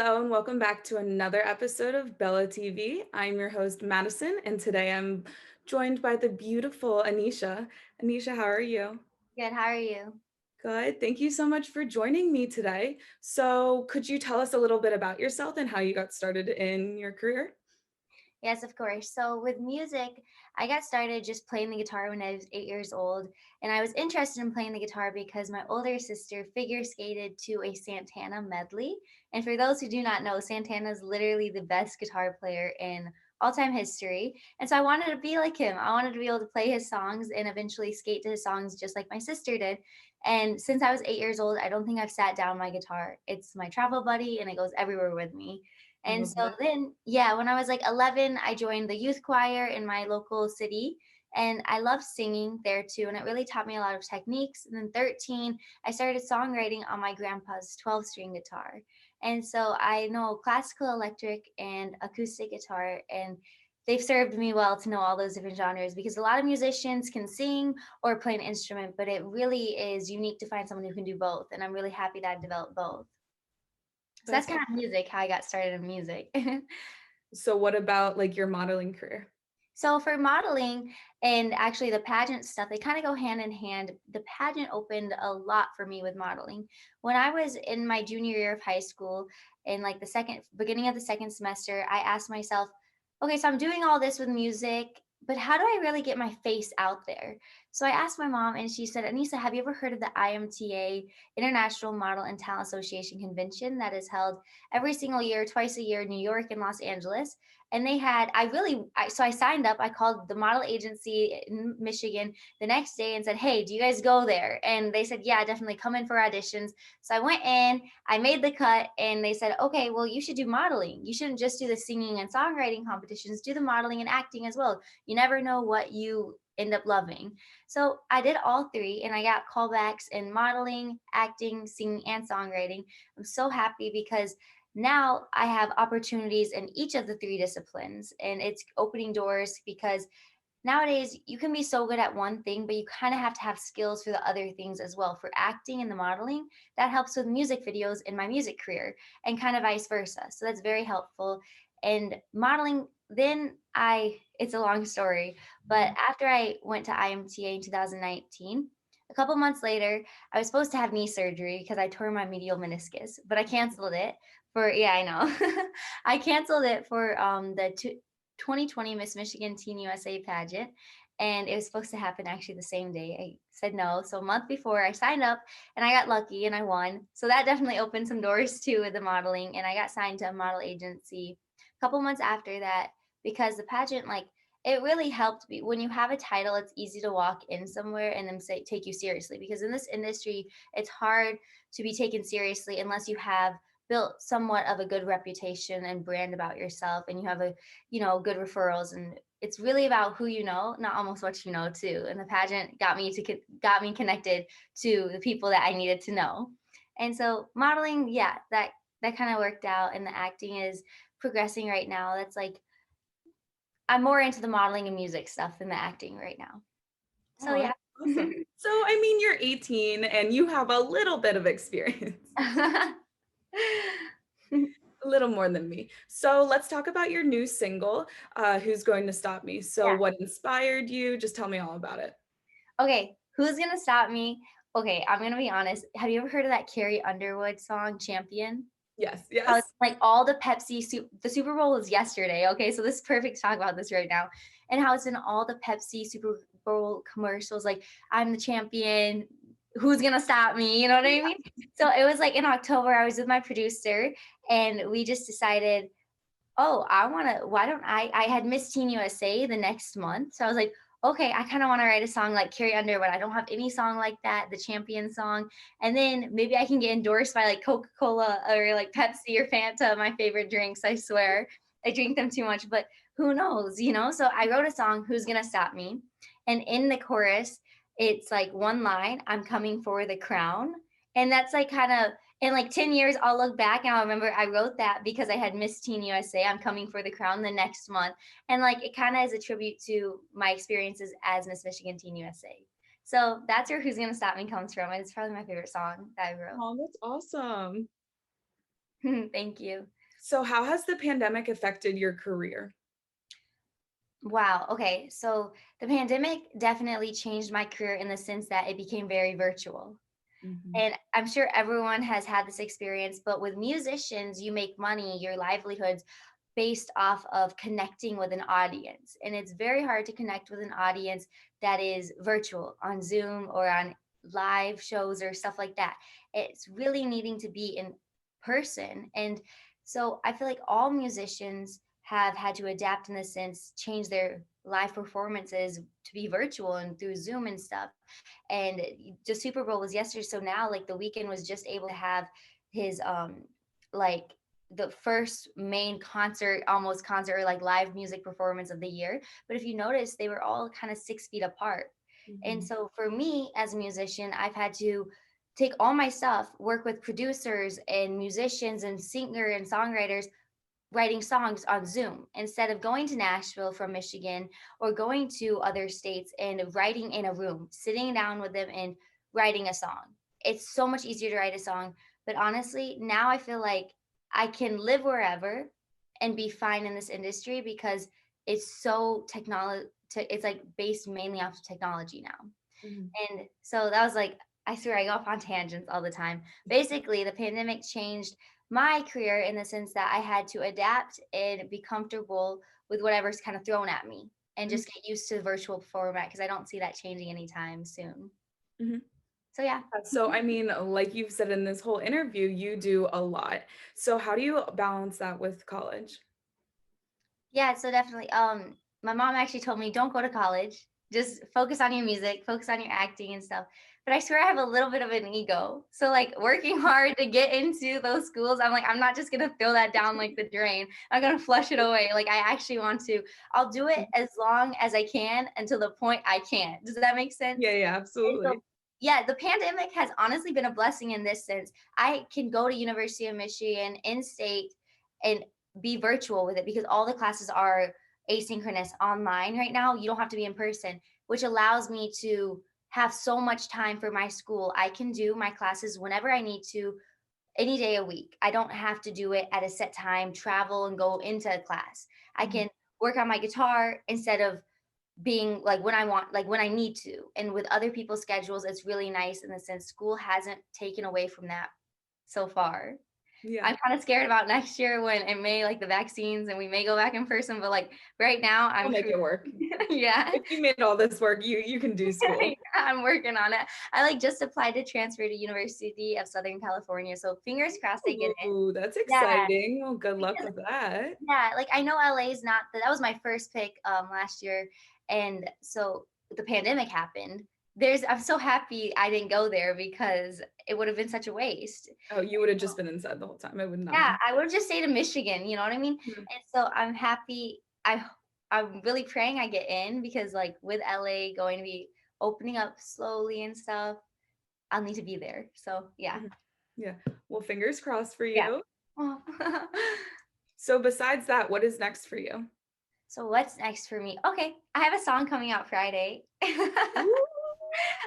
Hello and welcome back to another episode of Bella TV. I'm your host, Madison, and today I'm joined by the beautiful Aneesha. Aneesha, how are you? Good, how are you? Good. Thank you so much for joining me today. So, could you tell us a little bit about yourself and how you got started in your career? Yes, of course. So with music, I got started just playing the guitar when I was 8 years old. And I was interested in playing the guitar because my older sister figure skated to a Santana medley. And for those who do not know, Santana is literally the best guitar player in all time history. And so I wanted to be like him. I wanted to be able to play his songs and eventually skate to his songs just like my sister did. And since I was 8 years old, I don't think I've sat down my guitar. It's my travel buddy and it goes everywhere with me. I And love so that. then, yeah, when I was like 11, I joined the youth choir in my local city. And I loved singing there too. And it really taught me a lot of techniques. And then 13, I started songwriting on my grandpa's 12-string guitar. And so I know classical, electric, and acoustic guitar. And they've served me well to know all those different genres because a lot of musicians can sing or play an instrument, but it really is unique to find someone who can do both. And I'm really happy that I developed both. So that's That's kind of music, how I got started in music. so. What about like your modeling career? So for modeling and actually the pageant stuff, they kind of go hand in hand. The pageant opened a lot for me with modeling. When I was in my junior year of high school, in like the second beginning of the second semester, I asked myself, okay, so I'm doing all this with music, but how do I really get my face out there? So I asked my mom and she said, Anissa, have you ever heard of the IMTA, International Model and Talent Association convention that is held every single year, twice a year in New York and Los Angeles? And they had so I signed up. I called the model agency in Michigan the next day and said, hey, do you guys go there? And they said, yeah, definitely come in for auditions. So I went in, I made the cut, and they said, okay, well, you should do modeling. You shouldn't just do the singing and songwriting competitions, do the modeling and acting as well. You never know what you end up loving. So I did all three and I got callbacks in modeling, acting, singing, and songwriting. I'm so happy because now I have opportunities in each of the three disciplines, and it's opening doors because nowadays you can be so good at one thing, but you kind of have to have skills for the other things as well. For acting and the modeling, that helps with music videos in my music career, and kind of vice versa. So that's very helpful. And modeling, then it's a long story, but after I went to IMTA in 2019, a couple months later, I was supposed to have knee surgery because I tore my medial meniscus, but I canceled it for, yeah, I know. I canceled it for the 2020 Miss Michigan Teen USA pageant. And it was supposed to happen actually the same day. I said no. So a month before I signed up and I got lucky and I won. So that definitely opened some doors too with the modeling. And I got signed to a model agency a couple months after that because the pageant, like, it really helped me. When you have a title, it's easy to walk in somewhere and then take you seriously because in this industry, it's hard to be taken seriously unless you have built somewhat of a good reputation and brand about yourself and you have good referrals, and it's really about who you know, not almost what you know too. And the pageant got me connected to the people that I needed to know. And so modeling, yeah, that kind of worked out, and the acting is progressing right now. That's like I'm more into the modeling and music stuff than the acting right now. So Oh, yeah. that's awesome. So, I mean, you're 18 and you have a little bit of experience, a little more than me. So, let's talk about your new single, Who's Going to Stop Me? So, Yeah. what inspired you? Just tell me all about it. Okay, who's gonna stop me? Okay, I'm gonna be honest. Have you ever heard of that Carrie Underwood song, Champion? Yes, How it's yes. like all the the Super Bowl was yesterday. Okay, so this is perfect to talk about this right now. And how it's in all the Pepsi Super Bowl commercials, like I'm the champion. Who's gonna stop me? You know what I mean? So it was like in October, I was with my producer and we just decided, oh, why don't I had Miss Teen USA the next month. So I was like, okay, I kind of want to write a song like Carrie Underwood. I don't have any song like that, the champion song. And then maybe I can get endorsed by like Coca-Cola or like Pepsi or Fanta, my favorite drinks, I swear. I drink them too much, but who knows? So I wrote a song, Who's Gonna Stop Me? And in the chorus, it's like one line, I'm coming for the crown. And that's like kind of in like 10 years, I'll look back and I'll remember I wrote that because I had Miss Teen USA. I'm coming for the crown the next month. And like it kind of is a tribute to my experiences as Miss Michigan Teen USA. So that's where Who's Gonna Stop Me comes from. And it's probably my favorite song that I Oh, that's awesome. wrote. Thank you. So how has the pandemic affected your career? Wow. Okay. So the pandemic definitely changed my career in the sense that it became very virtual. Mhm. And I'm sure everyone has had this experience, but with musicians, you make money, your livelihoods based off of connecting with an audience. And it's very hard to connect with an audience that is virtual on Zoom or on live shows or stuff like that. It's really needing to be in person. And so I feel like all musicians have had to adapt in this sense, change their live performances to be virtual and through Zoom and stuff. And the Super Bowl was yesterday, so now like the weekend was just able to have his like the first main concert, almost concert or like live music performance of the year. But if you notice, they were all kind of 6 feet apart. And Mhm. so for me as a musician, I've had to take all my stuff, work with producers and musicians and singer and songwriters writing songs on Zoom instead of going to Nashville from Michigan or going to other states and writing in a room, sitting down with them and writing a song. It's so much easier to write a song. But honestly, now I feel like I can live wherever and be fine in this industry because it's so technology, it's like based mainly off of technology now. Mhm. And so that was like, I swear I go off on tangents all the time. Basically, the pandemic changed my career in the sense that I had to adapt and be comfortable with whatever's kind of thrown at me and Mhm. just get used to the virtual format because I don't see that changing anytime soon. Mhm. So yeah. So, I mean, like you've said in this whole interview, you do a lot. So, how do you balance that with college? Yeah, so definitely. My mom actually told me don't go to college. Just focus on your music, focus on your acting and stuff. But I swear I have a little bit of an ego. So like working hard to get into those schools, I'm like, I'm not just gonna throw that down like the drain. I'm gonna flush it away. Like I actually want to. I'll do it as long as I can until the point I can't. Does that make Yeah, sense? yeah, And so absolutely. yeah, the pandemic has honestly been a blessing in this sense. I can go to University of Michigan in state and be virtual with it because all the classes are asynchronous online right now. You don't have to be in person, which allows me to have so much time for my school. I can do my classes whenever I need to, any day a week. I don't have to do it at a set time, travel and go into a class. I Mhm. can work on my guitar instead of being like when I want, like when I need to. And with other people's schedules, it's really nice in the sense school hasn't taken away from that so far. Yeah. I'm kind of scared about next year when it may like the vaccines and we may go back in person, but like right now I'll I'm make it work. yeah. If you made all this work, you can do school. I'm working on it. I like just applied to transfer to University of Southern California. So fingers crossed I get it. Ooh, that's Yeah. exciting. Well, good luck Because with that. yeah, like I know LA is not that was my first pick last year. And so the pandemic happened. I'm so happy I didn't go there because it would have been such a waste. Oh, you would have just been inside the whole time. It would not Yeah, have. I would just stayed in Michigan, you know what I mean? Mhm. And so I'm happy. I'm really praying I get in because like with LA going to be opening up slowly and stuff, I'll need to be there. So yeah. Mhm. Yeah. Well, fingers crossed for Yeah. you. Oh. So besides that, what is next for you? So what's next for me? Okay, I have a song coming out Friday. Ooh.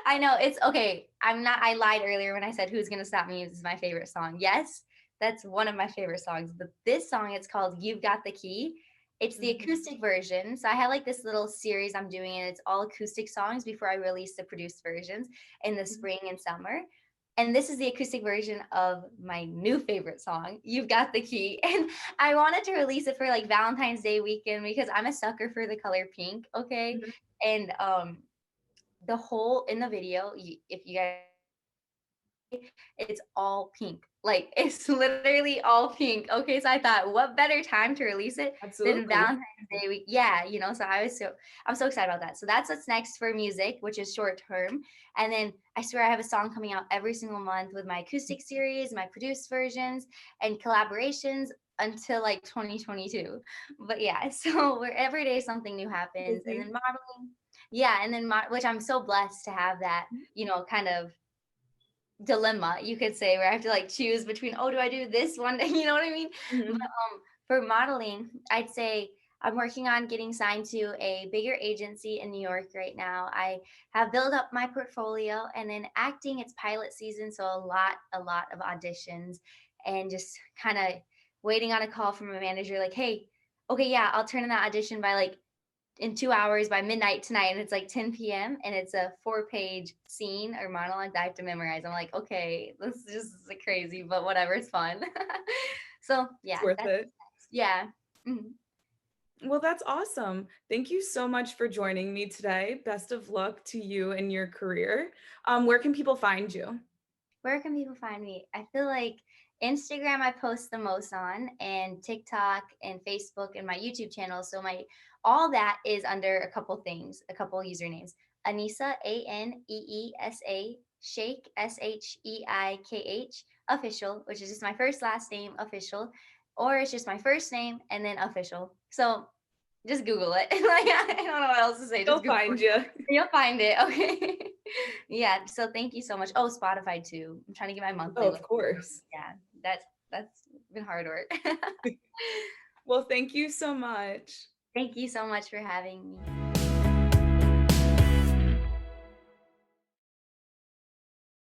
I know it's okay. I lied earlier when I said Who's Gonna Stop Me is my favorite song. Yes, that's one of my favorite songs. But this song, it's called You've Got the Key. It's the Mhm. acoustic version. So I have like this little series I'm doing, and it's all acoustic songs before I release the produced versions in the Mhm. spring and summer. And this is the acoustic version of my new favorite song, You've Got the Key. And I wanted to release it for like Valentine's Day weekend because I'm a sucker for the color pink. Okay. Mhm. And the whole in the video, if you guys it's all pink. Like it's literally all pink. Okay, so I thought, what better time to release it than Absolutely. Valentine's Day week? Yeah, so I'm so excited about that. So that's what's next for music, which is short term. And then I swear I have a song coming out every single month with my acoustic series, my produced versions, and collaborations until like 2022. But yeah, so where every day something new happens, and then Busy. modeling. Yeah, and then which I'm so blessed to have that, kind of dilemma, you could say, where I have to like choose between, oh, do I do this one? You know what I mean? But Mhm. for modeling, I'd say I'm working on getting signed to a bigger agency in New York right now. I have built up my portfolio, and then acting, it's pilot season, so a lot of auditions and just kind of waiting on a call from a manager, like, hey, okay, yeah, I'll turn in that audition by like in 2 hours by midnight tonight. And it's like 10 p.m. and it's a 4-page scene or monologue that I have to memorize. I'm like, okay, this is just crazy, but whatever, it's fun. So It's yeah, worth that's it. yeah. Mhm. Well, that's awesome. Thank you so much for joining me today. Best of luck to you and your career. Where can people find you? Where can people find me? I feel like Instagram I post the most on, and TikTok and Facebook and my YouTube channel. So my all that is under a couple things, a couple usernames. Aneesa, Aneesa Sheikh, Sheikh official, which is just my first last name official, or it's just my first name and then official. So just Google it. Like I don't know what else to say. Just They'll Google find it. you. You'll find it. Okay. Yeah. So thank you so much. Oh, Spotify too. I'm trying to get my Oh, monthly of list. course. Yeah. That's been hard work. Well, thank you so much. Thank you so much for having me.